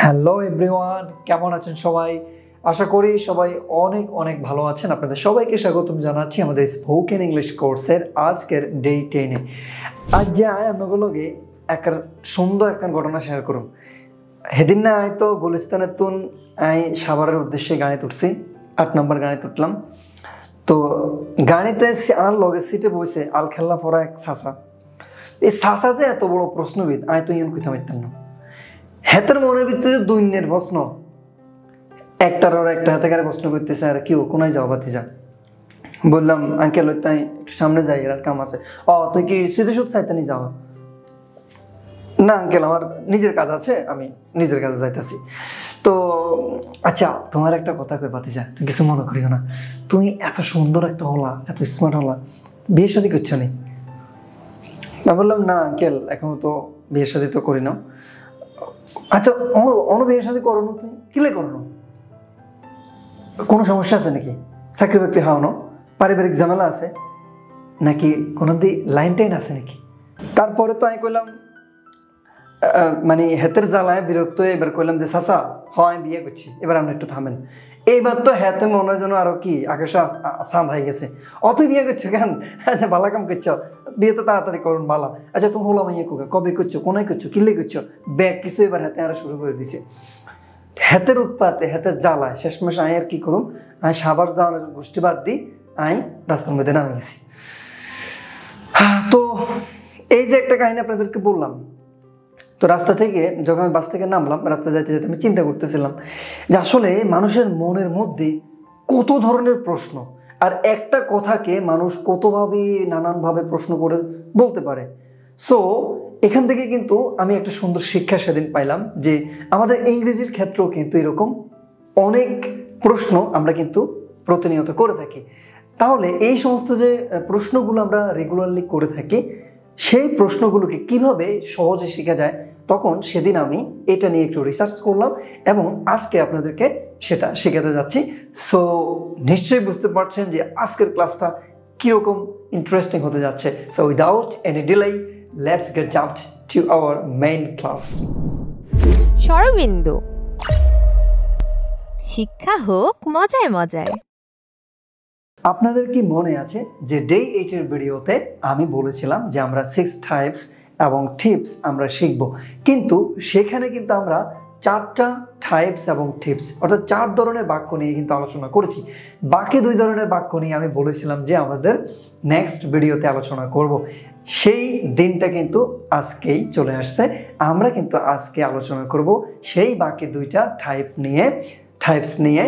Hello everyone, কেমন আছেন সবাই? আশা করি সবাই অনেক অনেক ভালো আছেন। আপনাদের সবাইকে স্বাগতম জানাচ্ছি আমাদের স্পোকেন ইংলিশ কোর্সের আজকের ডে 10-এ। আজ যে আয়ানগুলোকে একটা সুন্দর একটা ঘটনা শেয়ার করুন। সেদিন না তো গুলিস্তানের তুন সাভারের উদ্দেশ্যে গাড়ি তুলছি, 8 নম্বর গাড়ি তুললাম। তো গাড়িতে আর লগে সিটে বসে আল খেলা পড়া এক সাসা। এই সাসা যে এত বড় প্রশ্নবিদ তো ইয়ান কইতে পারতাম না। হাতের মনের ভিতরে দৈন্যের প্রশ্ন, একটার ওর একটা হাতে গাড়ি প্রশ্ন করতেছে, আর কেউ কোনায় যাও বাতি যা। বললাম আঙ্কেল তাই সামনে যাই, এর কাম আছে। তুই কি স্মৃতিসৌধ চাইতানি যাও? না আঙ্কেল, আমার নিজের কাজ আছে, আমি নিজের কাজে যাইতেছি। তো আচ্ছা, তোমার একটা কথা কই বাতি যা, তুই কিছু মনে করিও না। তুমি এত সুন্দর একটা হলা, এত স্মার্ট হলা, বিয়ে শাদী করছো নি? বললাম না আঙ্কেল, এখনো তো বিয়ে শাদী তো করি না। আচ্ছা, বিয়ের সাথে করো, তুমি কিলে করো? কোনো সমস্যা আছে নাকি? চাকরি বাকরি হাওনো, পারিবারিক ঝামেলা আছে নাকি, কোনো লাইন টাইন আছে নাকি? তারপরে তো আমি কইলাম, মানে হেতের জ্বালায় বিরক্ত হয়ে এবার কইলাম যে চাচা আমি বিয়ে করছি, এবার আপনি একটু থামেন। এইবার তো হেতে মনে হয় যেন আরো কি আকাশে চাঁদ হয়ে গেছে। তুই বিয়ে করছো কেন? আচ্ছা বালা কাম করছো, বিয়ে তো তাড়াতাড়ি করুন বালা। আচ্ছা তুমি হলাম ইয়ে কবে করছো, কোনায় করছো, কিলে করছো, ব্যাগ কিছু এবার হাতে আরো শুরু করে দিছে। হেতের উৎপাতে, হেতের জ্বালায় শেষমেশ আর কি করুম, আমি সাবার যাওয়ার গোষ্ঠী বাদ দিই, রাস্তার মধ্যে নামে গেছি। তো এই যে একটা কাহিনী আপনাদেরকে বললাম। তো রাস্তা থেকে যখন আমি বাস থেকে নামলাম, রাস্তা যাইতে যেতে আমি চিন্তা করতেছিলাম যে আসলে মানুষের মনের মধ্যে কত ধরনের প্রশ্ন, আর একটা কথাকে মানুষ কতভাবে নানানভাবে প্রশ্ন করে বলতে পারে। সো এখান থেকে কিন্তু আমি একটা সুন্দর শিক্ষা সেদিন পাইলাম যে আমাদের ইংরেজির ক্ষেত্রেও কিন্তু এরকম অনেক প্রশ্ন আমরা কিন্তু প্রতিনিয়ত করে থাকি। তাহলে এই সমস্ত যে প্রশ্নগুলো আমরা রেগুলারলি করে থাকি, সেই প্রশ্নগুলোকে কিভাবে সহজে শেখা যায়, তখন সেদিন আমি এটা নিয়ে একটু রিসার্চ করলাম এবং আজকে আপনাদেরকে সেটা শেখাতে যাচ্ছি। সো নিশ্চয়ই বুঝতে পারছেন যে আজকের ক্লাসটা কীরকম ইন্টারেস্টিং হতে যাচ্ছে। So without any delay, let's get jumped to our main class. SoroBindu, শিক্ষা হোক মজায় মজায়। আপনাদের কি মনে আছে যে ডে 8 এর ভিডিওতে আমি বলেছিলাম যে আমরা 6 টাইপস এবং টিপস আমরা শিখব, কিন্তু সেখানে কিন্তু আমরা 4টা টাইপস এবং টিপস অর্থাৎ 4 ধরনের বাক্য নিয়ে কিন্তু আলোচনা করেছি। বাকি 2 ধরনের বাক্য নিয়ে আমি বলেছিলাম যে আমাদের নেক্সট ভিডিওতে আলোচনা করব। সেই দিনটা কিন্তু আজকেই চলে আসছে। আমরা কিন্তু আজকে আলোচনা করব সেই বাকি 2টা টাইপস নিয়ে,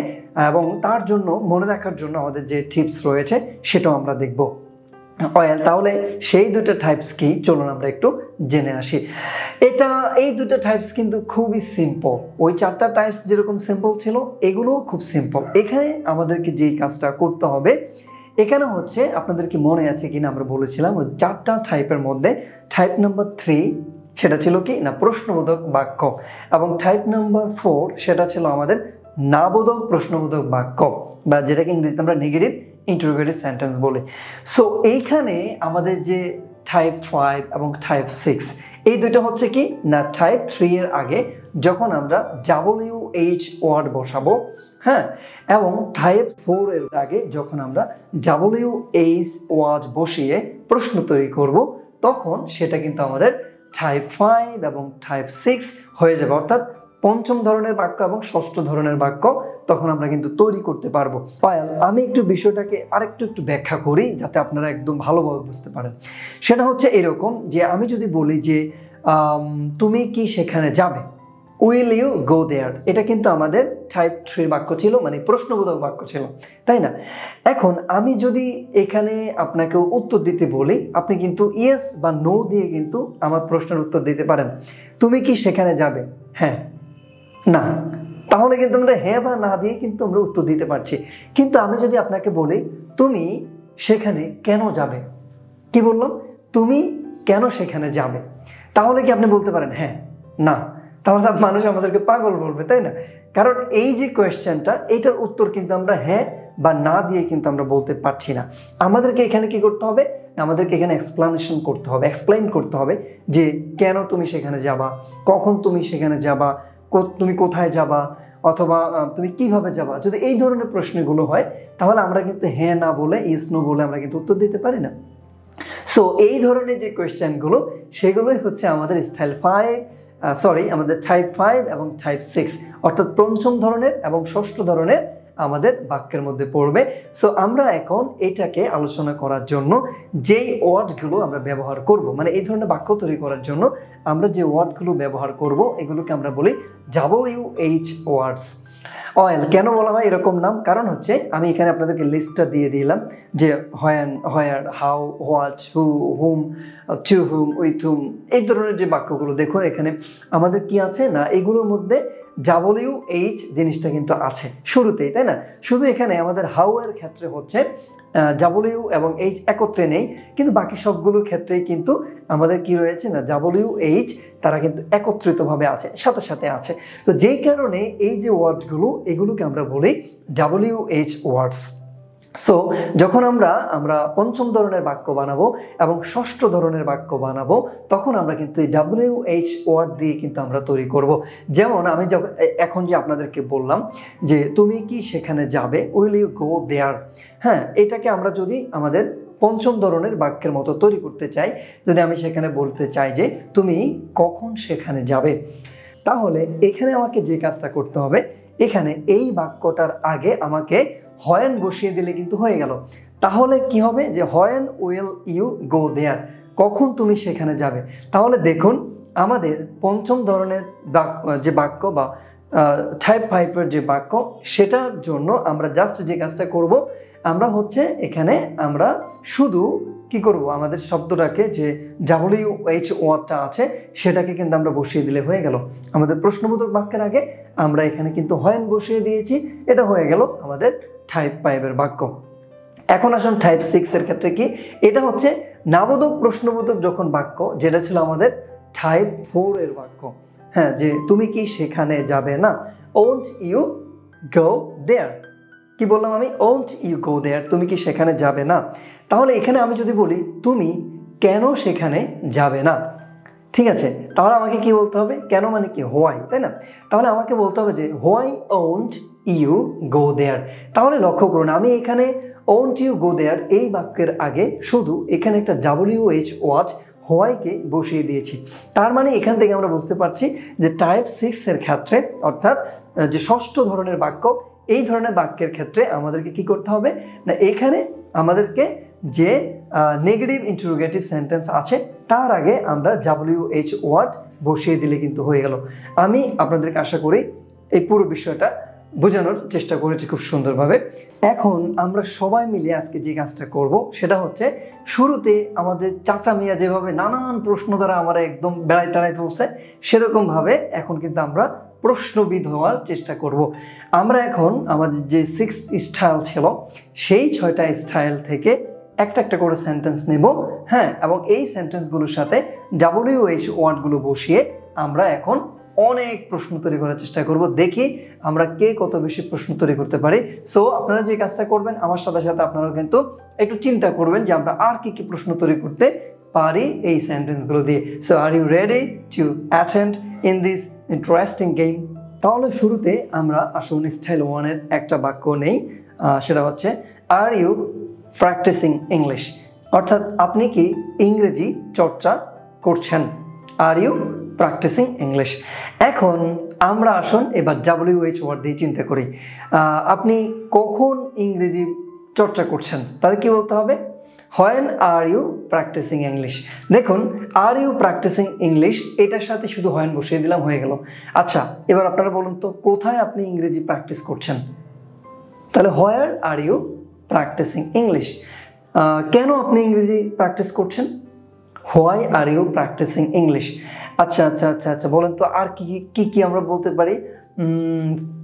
এবং তার জন্য মনে রাখার জন্য আমাদের যে টিপস রয়েছে সেটাও আমরা দেখব। তাহলে সেই 2টা টাইপস কি, চলুন আমরা একটু জেনে আসি। এই 2টা টাইপস কিন্তু খুবই সিম্পল। ওই 4টা টাইপস যেরকম সিম্পল ছিল, এগুলো খুব সিম্পল। এখানে আমাদেরকে যেই কাজটা করতে হবে, এখানে হচ্ছে আপনাদের কি মনে আছে কিনা, আমরা বলেছিলাম ওই 4টা টাইপের মধ্যে টাইপ নাম্বার 3 সেটা ছিল কি না প্রশ্নবোধক বাক্য, এবং টাইপ নাম্বার 4 সেটা ছিল আমাদের নাবোধক প্রশ্নবোধক বাক্য, বা যেটাকে ইংরেজিতে আমরা নেগেটিভ ইন্টারোগেটিভ সেন্টেন্স বলি। সো এইখানে আমাদের যে টাইপ 5 এবং টাইপ 6, এই 2টা হচ্ছে কি না টাইপ 3 এর আগে যখন আমরা WH ওয়ার্ড বসাবো, হ্যাঁ, এবং টাইপ 4 এর আগে যখন আমরা WH ওয়ার্ড বসিয়ে প্রশ্ন তৈরি করব, তখন সেটা কিন্তু আমাদের টাইপ 5 এবং টাইপ 6 হয়ে যাবে। অর্থাৎ 5ম ধরনের বাক্য এবং 6ষ্ঠ ধরনের বাক্য তখন আমরা কিন্তু তৈরি করতে পারবো। আমি একটু বিষয়টাকে আরেকটু ব্যাখ্যা করি যাতে আপনারা একদম ভালোভাবে বুঝতে পারেন। সেটা হচ্ছে এরকম যে আমি যদি বলি যে তুমি কি সেখানে যাবে, উইল ইউ গো দেয়ার, এটা কিন্তু আমাদের টাইপ 3 বাক্য ছিল, মানে প্রশ্নবোধক বাক্য ছিল, তাই না? এখন আমি যদি এখানে আপনাকে উত্তর দিতে বলি, আপনি কিন্তু ইয়েস বা নো দিয়ে কিন্তু আমার প্রশ্নের উত্তর দিতে পারেন। তুমি কি সেখানে যাবে, হ্যাঁ না, তাহলে কিন্তু আমরা হ্যাঁ বা না দিয়ে কিন্তু আমরা উত্তর দিতে পারছি। কিন্তু আমি যদি আপনাকে বলি তুমি সেখানে কেন যাবে, কি বললাম, তুমি কেন সেখানে যাবে, তাহলে কি আপনি বলতে পারেন হ্যাঁ, না, তাহলে মানুষ আমাদেরকে পাগল বলবে, তাই না? কারণ এই যে কোয়েশ্চেনটা, এইটার উত্তর কিন্তু আমরা হ্যাঁ বা না দিয়ে কিন্তু আমরা বলতে পারছি না। আমাদেরকে এখানে কি করতে হবে, আমাদেরকে এখানে এক্সপ্লানেশন করতে হবে, এক্সপ্লেইন করতে হবে যে কেন তুমি সেখানে যাবা, কখন তুমি সেখানে যাবা, তুমি কোথায় যাবা, অথবা তুমি কিভাবে যাবা। যদি এই ধরনের প্রশ্নগুলো হয় তাহলে আমরা কিন্তু হ্যাঁ না বলে ইস নো বলে আমরা কিন্তু উত্তর দিতে পারি না। সো এই ধরনের যে কোয়েশ্চেনগুলো সেগুলোই হচ্ছে আমাদের স্টাইল 5 আমাদের টাইপ 5 এবং টাইপ 6, অর্থাৎ পঞ্চম ধরনের এবং ষষ্ঠ ধরনের আমাদের বাক্যের মধ্যে পড়বে। সো আমরা এখন এটাকে আলোচনা করার জন্য যেই ওয়ার্ডগুলো আমরা ব্যবহার করব, মানে এই ধরনের বাক্য তৈরি করার জন্য আমরা যে ওয়ার্ডগুলো ব্যবহার করব এগুলোকে আমরা বলি WH ওয়ার্ডস। অয়েল কেন বলা হয় এরকম নাম? কারণ হচ্ছে আমি এখানে আপনাদেরকে লিস্টটা দিয়ে দিলাম যে when, where, how, what, who, whom, to whom, with whom, এই ধরনের যে বাক্যগুলো দেখুন এখানে আমাদের কি আছে না, এগুলোর মধ্যে WH জিনিসটা কিন্তু আছে শুরুতেই, তাই না? শুধু এখানে আমাদের হাউ এর ক্ষেত্রে হচ্ছে W এবং H একত্রে নেই, কিন্তু বাকি সবগুলোর ক্ষেত্রেই কিন্তু আমাদের কি রয়েছে না, WH তারা কিন্তু একত্রিতভাবে আছে, সাথে সাথে আছে। তো যেই কারণে এই যে ওয়ার্ডগুলো এগুলোকে আমরা বলি WH ওয়ার্ডস। সো যখন আমরা পঞ্চম ধরনের বাক্য বানাবো এবং ষষ্ঠ ধরনের বাক্য বানাবো তখন আমরা কিন্তু এই WH ওয়ার্ড দিয়ে কিন্তু আমরা তৈরি করব। যেমন আমি এখন যে আপনাদেরকে বললাম যে তুমি কি সেখানে যাবে, উইল ইউ গো দেয়ার। হ্যাঁ, এটাকে আমরা যদি আমাদের পঞ্চম ধরনের বাক্যের মতো তৈরি করতে চাই, যদি আমি সেখানে বলতে চাই যে তুমি কখন সেখানে যাবে, তাহলে এখানে আমাকে যে কাজটা করতে হবে, এখানে এই বাক্যটার আগে আমাকে হোয়েন বসিয়ে দিলে কিন্তু হয়ে গেল। তাহলে কি হবে যে হোয়েন উইল ইউ গো দেয়ার, কখন তুমি সেখানে যাবে। তাহলে দেখুন আমাদের পঞ্চম ধরনের যে বাক্য বা টাইপ 5 এর যে বাক্য, সেটার জন্য আমরা জাস্ট যে কাজটা করব, আমরা হচ্ছে এখানে আমরা শুধু কি করব, আমাদের শব্দটাকে যে WH ওয়ার্ডটা আছে সেটাকে কিন্তু আমরা বসিয়ে দিলে হয়ে গেল। আমাদের প্রশ্নবোধক বাক্যের আগে আমরা এখানে কিন্তু হোয়েন বসিয়ে দিয়েছি, এটা হয়ে গেল আমাদের টাইপ 5 এর বাক্য। এখন আসুন টাইপ 6 এর ক্ষেত্রে কি, এটা হচ্ছে নাবোধক প্রশ্নবোধক যখন বাক্য, যেটা ছিল আমাদের টাইপ 4 এর বাক্য। হ্যাঁ, যে তুমি কি সেখানে যাবে না, ওন্ট ইউ গো দেয়ার। কি বললাম আমি, ওন্ট ইউ গো দেয়ার, তুমি কি সেখানে যাবে না। তাহলে এখানে আমি যদি বলি তুমি কেন সেখানে যাবে না, ঠিক আছে, তাহলে আমাকে কি বলতে হবে, কেন মানে কি, হোয়াই, তাই না? তাহলে আমাকে বলতে হবে যে হোয়াই ওন্ট ইউ গো দেয়ার। তাহলে লক্ষ্য করুন আমি এখানে ওন্ট ইউ গো দেয়ার এই বাক্যের আগে শুধু এখানে একটা WH ওয়ার্ড হোয়াইকে বসিয়ে দিয়েছি। তার মানে এখান থেকে আমরা বুঝতে পারছি যে টাইপ 6 এর ক্ষেত্রে, অর্থাৎ যে ষষ্ঠ ধরনের বাক্য, এই ধরনের বাক্যের ক্ষেত্রে আমাদেরকে কি করতে হবে না, এখানে আমাদেরকে যে নেগেটিভ ইন্টারোগেটিভ সেন্টেন্স আছে তার আগে আমরা WH ওয়ার্ড বসিয়ে দিলে কিন্তু হয়ে গেল। আমি আপনাদেরকে আশা করি এই পুরো বিষয়টা বোঝানোর চেষ্টা করেছি খুব সুন্দরভাবে। এখন আমরা সবাই মিলে আজকে যে কাজটা করব সেটা হচ্ছে, শুরুতে আমাদের চাচা মিয়া যেভাবে নানান প্রশ্ন দ্বারা আমরা একদম বেড়াই তাড়াই ফেলছে, সেরকমভাবে এখন কিন্তু আমরা প্রশ্নবিদ হওয়ার চেষ্টা করব। আমরা এখন আমাদের যে 6 স্টাইল ছিল সেই 6টা স্টাইল থেকে একটা একটা করে সেন্টেন্স নেব। হ্যাঁ, এবং এই সেন্টেন্সগুলোর সাথে WH ওয়ার্ডগুলো বসিয়ে আমরা এখন অনেক প্রশ্ন তৈরি করার চেষ্টা করব। দেখি আমরা কে কত বেশি প্রশ্ন তৈরি করতে পারি। সো আপনারা যে কাজটা করবেন আমার সাথে সাথে আপনারাও কিন্তু একটু চিন্তা করবেন যে আমরা আর কি কি প্রশ্ন তৈরি করতে পারি এই সেন্টেন্সগুলো দিয়ে। So are you ready to attend in this interesting game? তাহলে শুরুতে আমরা আসুন স্টাইল 1 এর একটা বাক্য নেই, সেটা হচ্ছে আর ইউ প্র্যাকটিসিং ইংলিশ, অর্থাৎ আপনি কি ইংরেজি চর্চা করছেন। Are you practicing English. এখন আমরা আসুন এবার WH ওয়ার্ড দিয়ে চিন্তা করি, আপনি কখন ইংরেজি চর্চা করছেন, তাহলে কি বলতে হবে, when are you practicing English. দেখুন আর ইউ প্র্যাকটিসিং ইংলিশ এটার সাথে শুধু হোয়েন বসিয়ে দিলাম, হয়ে গেল। আচ্ছা, এবার আপনারা বলুন তো কোথায় আপনি ইংরেজি প্র্যাকটিস করছেন, তাহলে where are you practicing English. কেন আপনি ইংরেজি প্র্যাকটিস করছেন, why are you practicing English. আচ্ছা আচ্ছা আচ্ছা আচ্ছা, বলেন তো আর কি কি কি আমরা বলতে পারি,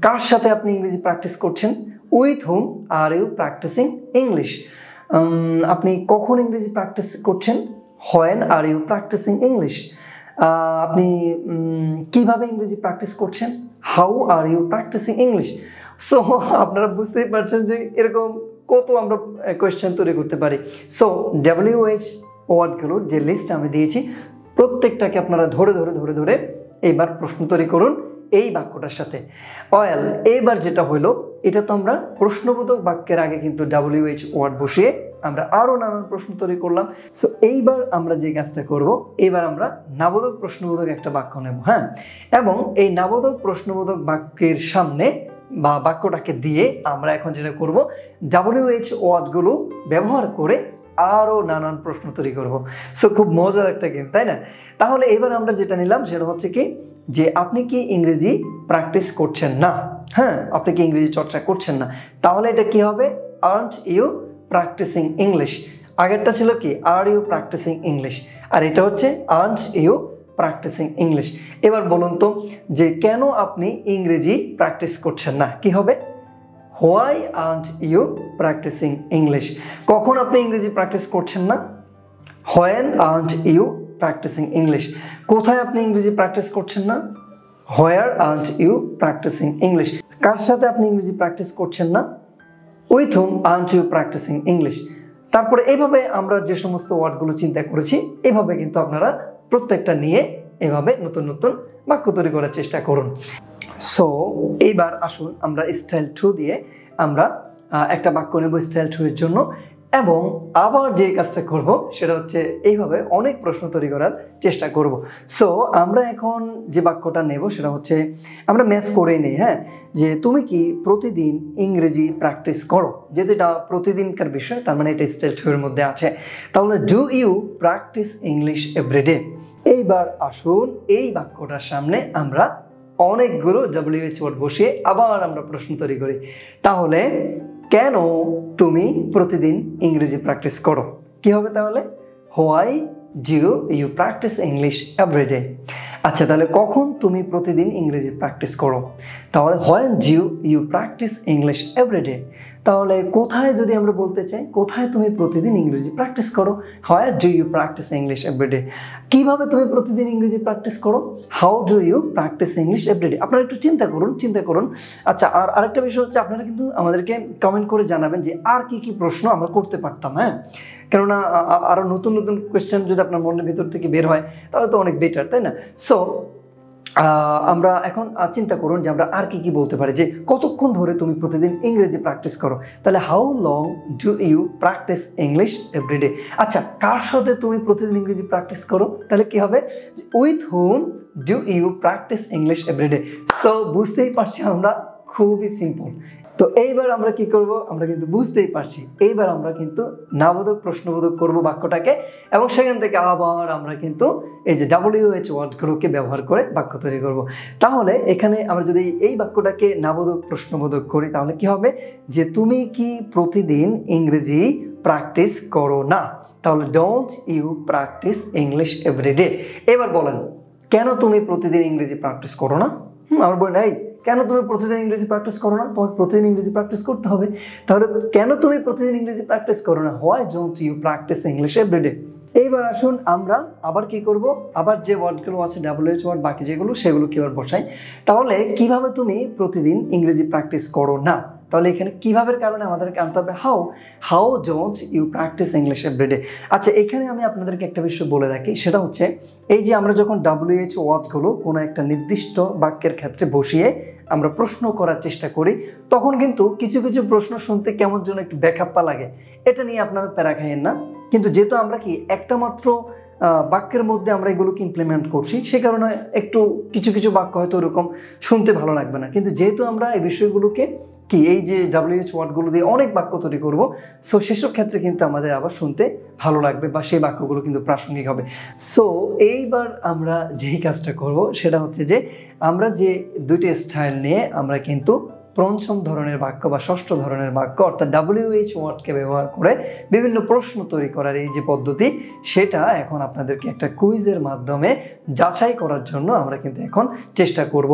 কার সাথে আপনি ইংরেজি প্র্যাকটিস করছেন, with whom are you practicing English. আপনি কখন ইংরেজি প্র্যাকটিস করছেন, when are you practicing English. আপনি কিভাবে ইংরেজি প্র্যাকটিস করছেন? How are you practicing English? So আপনারা বুঝতেই পারছেন যে এরকম কত আমরা কোয়েশ্চেন তৈরি করতে পারি। সো WH ওয়ার্ডগুলোর যে লিস্ট আমি দিয়েছি প্রত্যেকটাকে আপনারা ধরে ধরে ধরে ধরে এইবার প্রশ্ন তৈরি করুন এই বাক্যটার সাথে। অয়েল, এইবার যেটা হলো, এটা তো আমরা প্রশ্নবোধক বাক্যের আগে কিন্তু WH ওয়ার্ড বসিয়ে আমরা আরও নানান প্রশ্ন তৈরি করলাম। সো এইবার আমরা যে কাজটা করব, এবার আমরা নাবোধক প্রশ্নবোধক একটা বাক্য নেব, হ্যাঁ, এবং এই নাবোধক প্রশ্নবোধক বাক্যের সামনে বা বাক্যটাকে দিয়ে আমরা এখন যেটা করব, WH ওয়ার্ডগুলো ব্যবহার করে আরও নানান প্রশ্ন তৈরি করব। সো খুব মজার একটা গেম, তাই না? তাহলে এবার আমরা যেটা নিলাম সেটা হচ্ছে কি, যে আপনি কি ইংরেজি প্র্যাকটিস করছেন না, হ্যাঁ, আপনি কি ইংরেজি চর্চা করছেন না, তাহলে এটা কি হবে? Aren't you practicing English. আগেরটা ছিল কি, আর ইউ প্র্যাকটিসিং ইংলিশ, আর এটা হচ্ছে আর্নট ইউ প্র্যাকটিসিং ইংলিশ। এবার বলুন তো যে কেন আপনি ইংরেজি প্র্যাকটিস করছেন না, কি হবে? Why aren't you practicing English. কখন আপনি ইংরেজি প্র্যাকটিস করছেন না? When aren't you practicing English. কোথায় আপনি ইংরেজি প্র্যাকটিস করছেন না? Where aren't you practicing English. কার সাথে আপনি ইংরেজি প্র্যাকটিস করছেন না? With whom aren't you practicing English. তারপরে এইভাবে আমরা যে সমস্ত ওয়ার্ডগুলো চিন্তা করেছি, এভাবে কিন্তু আপনারা প্রত্যেকটা নিয়ে এভাবে নতুন নতুন বাক্য তৈরি করার চেষ্টা করুন। সো এইবার আসুন আমরা স্টাইল 2 দিয়ে আমরা একটা বাক্য নেব স্টাইল 2 এর জন্য, এবং আবার যে কাজটা করব সেটা হচ্ছে এইভাবে অনেক প্রশ্ন তৈরি করার চেষ্টা করব। সো আমরা এখন যে বাক্যটা নেব সেটা হচ্ছে, আমরা ম্যাচ করেই নেই, হ্যাঁ, যে তুমি কি প্রতিদিন ইংরেজি প্র্যাকটিস করো? যেহেতু এটা প্রতিদিনকার বিষয়, তার মানে এটা স্টাইল 2 এর মধ্যে আছে। তাহলে do you practice English every day. এইবার আসুন এই বাক্যটার সামনে আমরা অনেকগুলো WH ওয়ার্ড বসিয়ে আবার আমরা প্রশ্ন তৈরি করি। তাহলে কেন তুমি প্রতিদিন ইংরেজি প্র্যাকটিস করো? কি হবে তাহলে? Why do you practice English every day. আচ্ছা, তাহলে কখন তুমি প্রতিদিন ইংরেজি প্র্যাকটিস করো? তাহলে when do you practice English every day. তাহলে কোথায় যদি আমরা বলতে চাই, কোথায় তুমি প্রতিদিন ইংরেজি প্র্যাকটিস করো? Where do you practice English every day. কিভাবে তুমি প্রতিদিন ইংরেজি প্র্যাকটিস করো? How do you practice English every day. আপনারা একটু চিন্তা করুন। আচ্ছা, আর আরেকটা বিষয় হচ্ছে, আপনারা কিন্তু আমাদেরকে কমেন্ট করে জানাবেন যে আর কি কি প্রশ্ন আমরা করতে পারতাম, হ্যাঁ, কেননা আরও নতুন নতুন কোয়েশ্চেন যদি আপনার মনের ভিতর থেকে বের হয় তাহলে তো অনেক বেটার, তাই না? সো আমরা এখন চিন্তা করুন যে আমরা আর কি কি বলতে পারি, যে কতক্ষণ ধরে তুমি প্রতিদিন ইংরেজি প্র্যাকটিস করো। তাহলে how long do you practice English every day. আচ্ছা, কার সাথে তুমি প্রতিদিন ইংরেজি প্র্যাকটিস করো? তাহলে কি হবে? With whom do you practice English every day. So বুঝতেই পারছি আমরা, খুবই সিম্পল। তো এইবার আমরা কি করব? আমরা কিন্তু বুঝতেই পারছি, এইবার আমরা কিন্তু নাবোধক প্রশ্নবোধক করব বাক্যটাকে, এবং সেখান থেকে আবার আমরা কিন্তু এই যে WH ওয়ার্ডগুলোকে ব্যবহার করে বাক্য তৈরি করব। তাহলে এখানে আমরা যদি এই বাক্যটাকে নাবোধক প্রশ্নবোধক করি তাহলে কি হবে? যে তুমি কি প্রতিদিন ইংরেজি প্র্যাকটিস করো না? তাহলে don't you practice English every day. এবার বলেন, কেন তুমি প্রতিদিন ইংরেজি প্র্যাকটিস করো না? আমরা বলি, এই কেন তুমি প্রতিদিন ইংরেজি প্র্যাকটিস করো না? তোমাকে প্রতিদিন ইংরেজি প্র্যাকটিস করতে হবে। তাহলে কেন তুমি প্রতিদিন ইংরেজি প্র্যাকটিস করো না? Why don't you practice English every day. এইবার আসুন আমরা আবার কি করব, আবার যে ওয়ার্ডগুলো আছে WH ওয়ার্ড বাকি যেগুলো, সেগুলো কি আবার বসাই। তাহলে কিভাবে তুমি প্রতিদিন ইংরেজি প্র্যাকটিস করো না? তাহলে এখানে কিভাবে কারণে আমাদেরকে আনতে হবে how don't you practice English every day. আচ্ছা, এখানে আমি আপনাদেরকে একটা বিষয় বলে রাখি, সেটা হচ্ছে এই যে আমরা যখন WH ওয়ার্ডগুলো কোনো একটা নির্দিষ্ট বাক্যের ক্ষেত্রে বসিয়ে আমরা প্রশ্ন করার চেষ্টা করি, তখন কিন্তু কিছু কিছু প্রশ্ন শুনতে কেমন যেন একটু ব্যাকআপ্পা লাগে। এটা নিয়ে আপনারা প্যারা খাইয়েন না, কিন্তু যেহেতু আমরা কি একটা মাত্র বাক্যের মধ্যে আমরা এগুলোকে ইমপ্লিমেন্ট করছি, সে কারণে একটু কিছু কিছু বাক্য হয়তো ওরকম শুনতে ভালো লাগবে না, কিন্তু যেহেতু আমরা এই বিষয়গুলোকে কি এই যে WH ওয়ার্ডগুলো দিয়ে অনেক বাক্য তৈরি করব, সো সেসব ক্ষেত্রে কিন্তু আমাদের আবার শুনতে ভালো লাগবে বা সেই বাক্যগুলো কিন্তু প্রাসঙ্গিক হবে। সো এইবার আমরা যেই কাজটা করব সেটা হচ্ছে যে আমরা যে দুইটি স্টাইল নিয়ে আমরা কিন্তু পঞ্চম ধরনের বাক্য বা ষষ্ঠ ধরনের বাক্য অর্থাৎ WH ওয়ার্ডকে ব্যবহার করে বিভিন্ন প্রশ্ন তৈরি করার এই যে পদ্ধতি, সেটা এখন আপনাদেরকে একটা কুইজের মাধ্যমে যাচাই করার জন্য আমরা কিন্তু এখন চেষ্টা করব।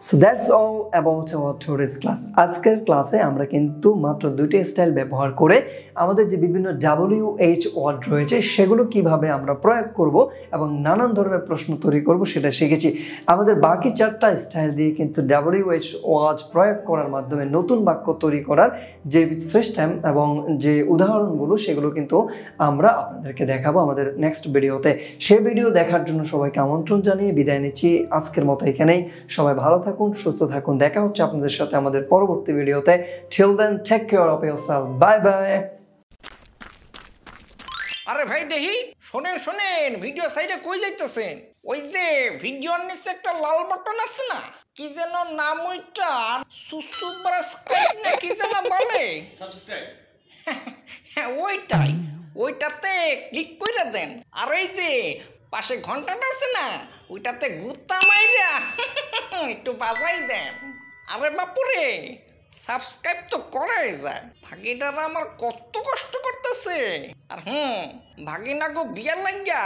So that's all about our today's class. আজকের ক্লাসে আমরা কিন্তু মাত্র দুইটি স্টাইল ব্যবহার করে আমাদের যে বিভিন্ন WH ওয়ার্ড রয়েছে সেগুলো কিভাবে আমরা প্রয়োগ করব এবং নানান ধরনের প্রশ্ন তৈরি করব সেটা শিখেছি। আমাদের বাকি 4টা স্টাইল দিয়ে কিন্তু WH ওয়ার্ড প্রয়োগ করার মাধ্যমে নতুন বাক্য তৈরি করার যে সিস্টেম এবং যে উদাহরণগুলো সেগুলো কিন্তু আমরা আপনাদেরকে দেখাবো আমাদের নেক্সট ভিডিওতে। সেই ভিডিও দেখার জন্য সবাইকে আমন্ত্রণ জানিয়ে বিদায় নিচ্ছি আজকের মতো এখানেই। সবাই ভালো থাকুন, সুস্থ থাকুন, দেখা হচ্ছে আপনাদের সাথে আমাদের পরবর্তী ভিডিওতে। Till then take care of yourself, bye bye. আরে ভাই দেখি শোনেন ভিডিও সাইডে কই যাইতেছেন? ওই যে ভিডিওর নিচে একটা লাল বাটন আছে না, কি যেন নাম ওইটা, সাবস্ক্রাইব না কি যেন বলে, সাবস্ক্রাইব। হ্যাঁ ওইটাতে ক্লিক করে দেন। আর এই যে পাশে ঘন্টাটা আছে না, ওইটাতে গুত্তা মাইরা একটু বাজাই দেন। আরে বাপুরে, সাবস্ক্রাইব তো করাই যায়। ভাগিনারা আমার কত কষ্ট করতেছে। আর ভাগিনা গো বিয়ার লাগিয়া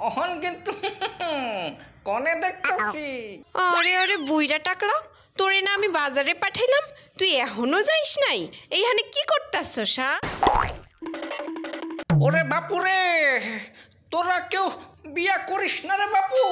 অহন কিন্তু কনে দেখতেছি। আরে বুইরা টাকলা, তোরে না আমি বাজারে পাঠাইলাম, তুই এখনো যাইস নাই? এইখানে কি করতাছস? ওরে বাপুরে, তোরা কেউ বিয়া করিস না রে বাপু।